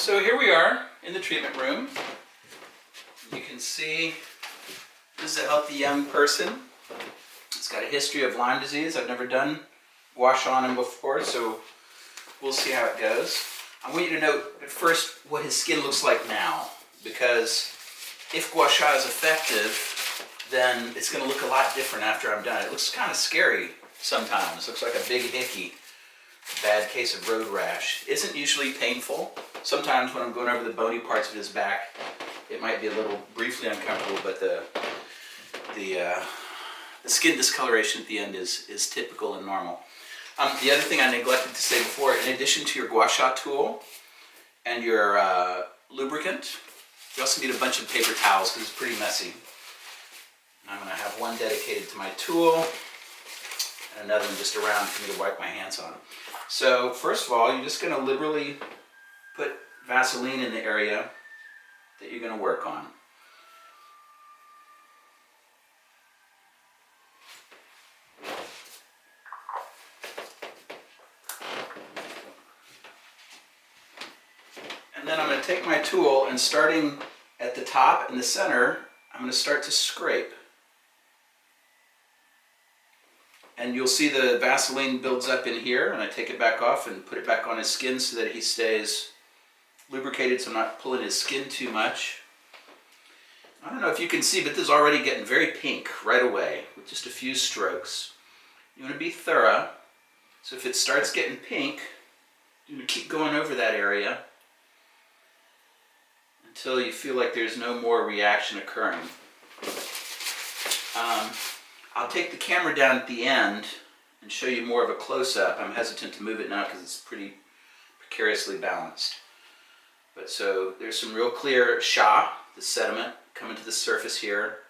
So here we are in the treatment room. You can see this is a healthy young person. He's got a history of Lyme disease. I've never done gua sha on him before, so we'll see how it goes. I want you to note at first what his skin looks like now, because if gua sha is effective, then it's going to look a lot different after I'm done. It looks kind of scary sometimes. It looks like a big hickey. Bad case of road rash. Isn't usually painful. Sometimes when I'm going over the bony parts of his back, it might be a little briefly uncomfortable, but the skin discoloration at the end is typical and normal. The other thing I neglected to say before, in addition to your gua sha tool and your lubricant, you also need a bunch of paper towels because it's pretty messy. And I'm going to have one dedicated to my tool and another one just around for me to wipe my hands on. So first of all, you're just going to liberally put Vaseline in the area that you're going to work on. And then I'm going to take my tool and starting at the top in the center, I'm going to start to scrape. And you'll see the Vaseline builds up in here, and I take it back off and put it back on his skin so that he stays lubricated so I'm not pulling his skin too much. I don't know if you can see, but this is already getting very pink right away with just a few strokes. You want to be thorough, so if it starts getting pink, you're going to keep going over that area until you feel like there's no more reaction occurring. I'll take the camera down at the end and show you more of a close-up. I'm hesitant to move it now because it's pretty precariously balanced. But so there's some real clear sha, the sediment, coming to the surface here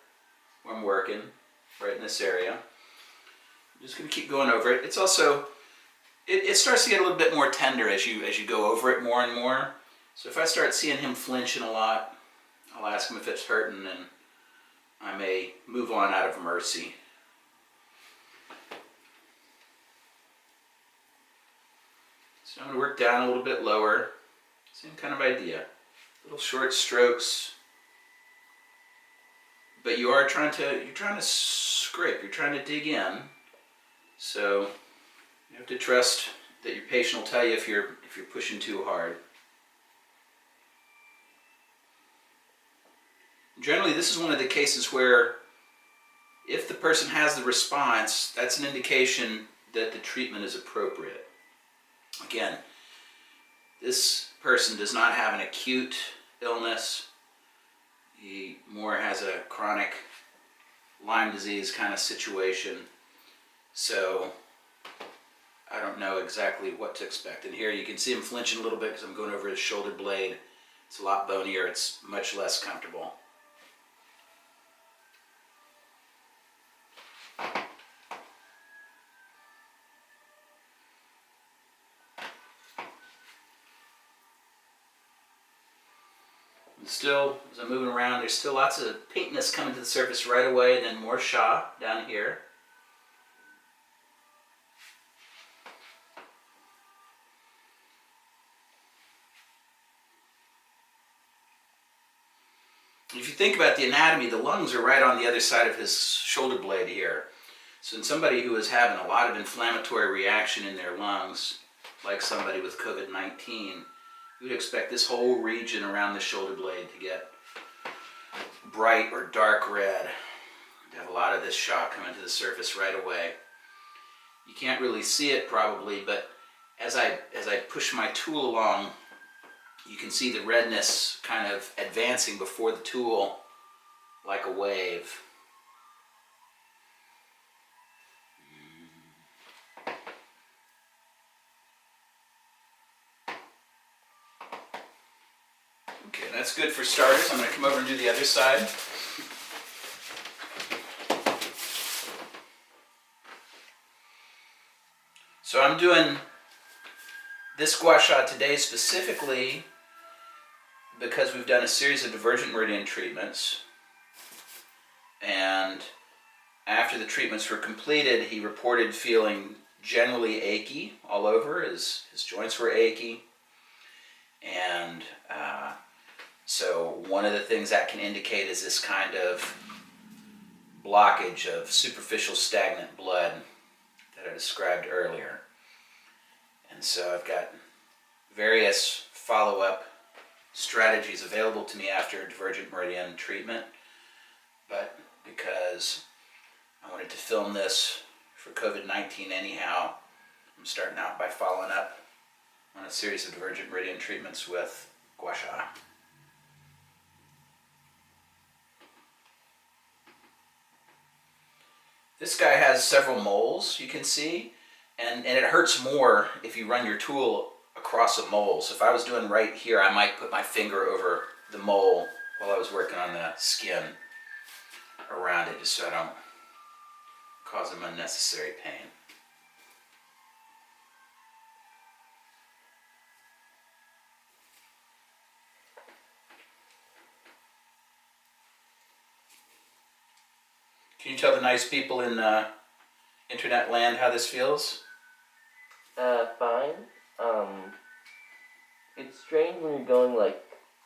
where I'm working, right in this area. I'm just going to keep going over it. It's also, it starts to get a little bit more tender as you go over it more and more. So if I start seeing him flinching a lot, I'll ask him if it's hurting, and I may move on out of mercy. So I'm going to work down a little bit lower. Same kind of idea. Little short strokes. But you're trying to scrape, you're trying to dig in. So you have to trust that your patient will tell you if you're pushing too hard. Generally, this is one of the cases where if the person has the response, that's an indication that the treatment is appropriate. Again, this person does not have an acute illness. He more has a chronic Lyme disease kind of situation. So I don't know exactly what to expect. And here you can see him flinching a little bit because I'm going over his shoulder blade. It's a lot bonier. It's much less comfortable. And still, as I'm moving around, there's still lots of pinkness coming to the surface right away, and then more sha down here. If you think about the anatomy, the lungs are right on the other side of his shoulder blade here. So in somebody who is having a lot of inflammatory reaction in their lungs, like somebody with COVID-19, you would expect this whole region around the shoulder blade to get bright or dark red, to have a lot of this sha coming to the surface right away. You can't really see it probably, but as I push my tool along, you can see the redness kind of advancing before the tool like a wave. Okay, that's good for starters. I'm going to come over and do the other side. So I'm doing this gua sha today specifically because we've done a series of divergent meridian treatments. And after the treatments were completed, he reported feeling generally achy all over. His joints were achy. And so one of the things that can indicate is this kind of blockage of superficial stagnant blood that I described earlier. And so I've got various follow-up strategies available to me after divergent meridian treatment, but because I wanted to film this for COVID-19 anyhow, I'm starting out by following up on a series of divergent meridian treatments with gua sha. This guy has several moles, you can see, and it hurts more if you run your tool across a mole. So if I was doing right here, I might put my finger over the mole while I was working on the skin around it, just so I don't cause them unnecessary pain. Can you tell the nice people in internet land how this feels? Fine. It's strange when you're going, like,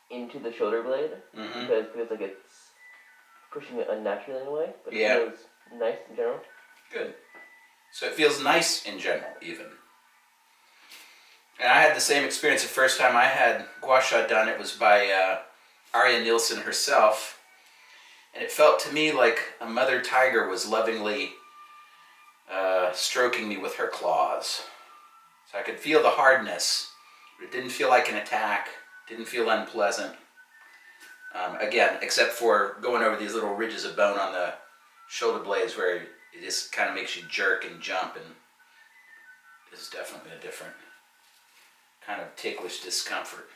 into the shoulder blade, because it feels like it's pushing it unnaturally in a way, but it feels nice in general. Good. So it feels nice in general, even. And I had the same experience the first time I had gua sha done. It was by Arya Nielsen herself. And it felt to me like a mother tiger was lovingly stroking me with her claws. So I could feel the hardness, but it didn't feel like an attack, didn't feel unpleasant. Again, except for going over these little ridges of bone on the shoulder blades where it just kind of makes you jerk and jump, and it's definitely a different kind of ticklish discomfort.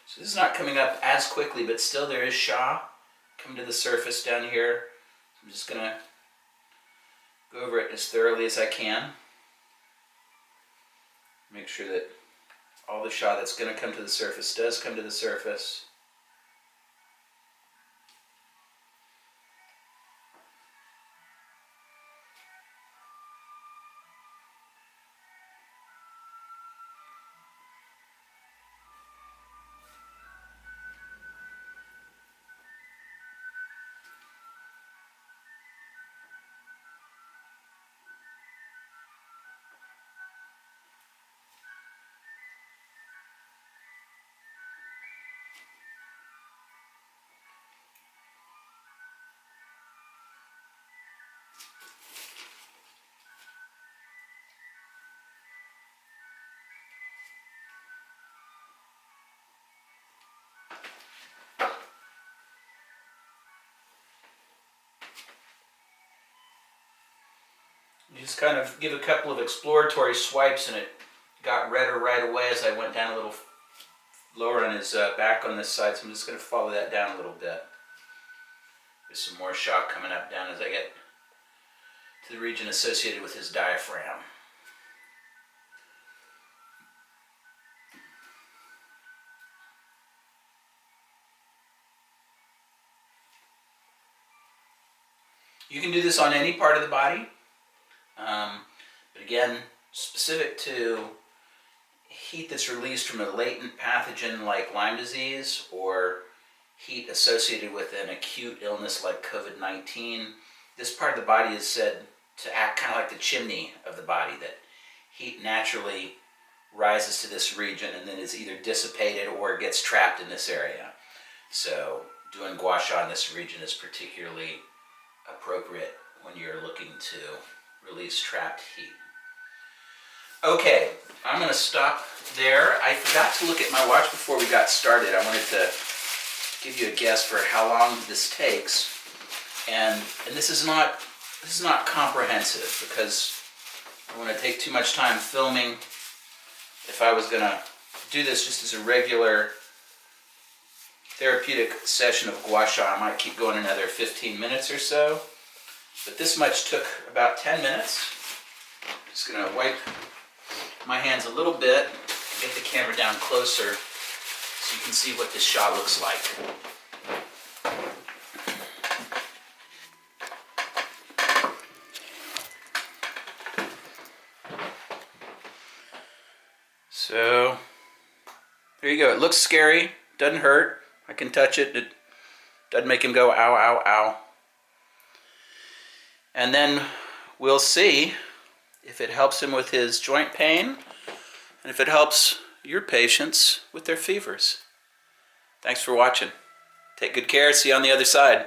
So this is not coming up as quickly, but still there is sha coming to the surface down here. I'm just going to go over it as thoroughly as I can. Make sure that all the sha that's going to come to the surface does come to the surface. You just kind of give a couple of exploratory swipes, and it got redder right away as I went down a little lower on his back on this side. So I'm just going to follow that down a little bit. There's some more sha coming up down as I get to the region associated with his diaphragm. You can do this on any part of the body, but again, specific to heat that's released from a latent pathogen like Lyme disease, or heat associated with an acute illness like COVID-19, this part of the body is said to act kind of like the chimney of the body, that heat naturally rises to this region and then is either dissipated or gets trapped in this area. So doing gua sha in this region is particularly appropriate when you're looking to release trapped heat. Okay, I'm going to stop there. I forgot to look at my watch before we got started. I wanted to give you a guess for how long this takes, and this is not comprehensive, because I want to take too much time filming. If I was going to do this just as a regular therapeutic session of gua sha, I might keep going another 15 minutes or so, but this much took about 10 minutes. I'm just going to wipe my hands a little bit, get the camera down closer so you can see what this sha looks like. So there you go. It looks scary. Doesn't hurt. I can touch it. It doesn't make him go ow, ow, ow. And then we'll see if it helps him with his joint pain and if it helps your patients with their fevers. Thanks for watching. Take good care. See you on the other side.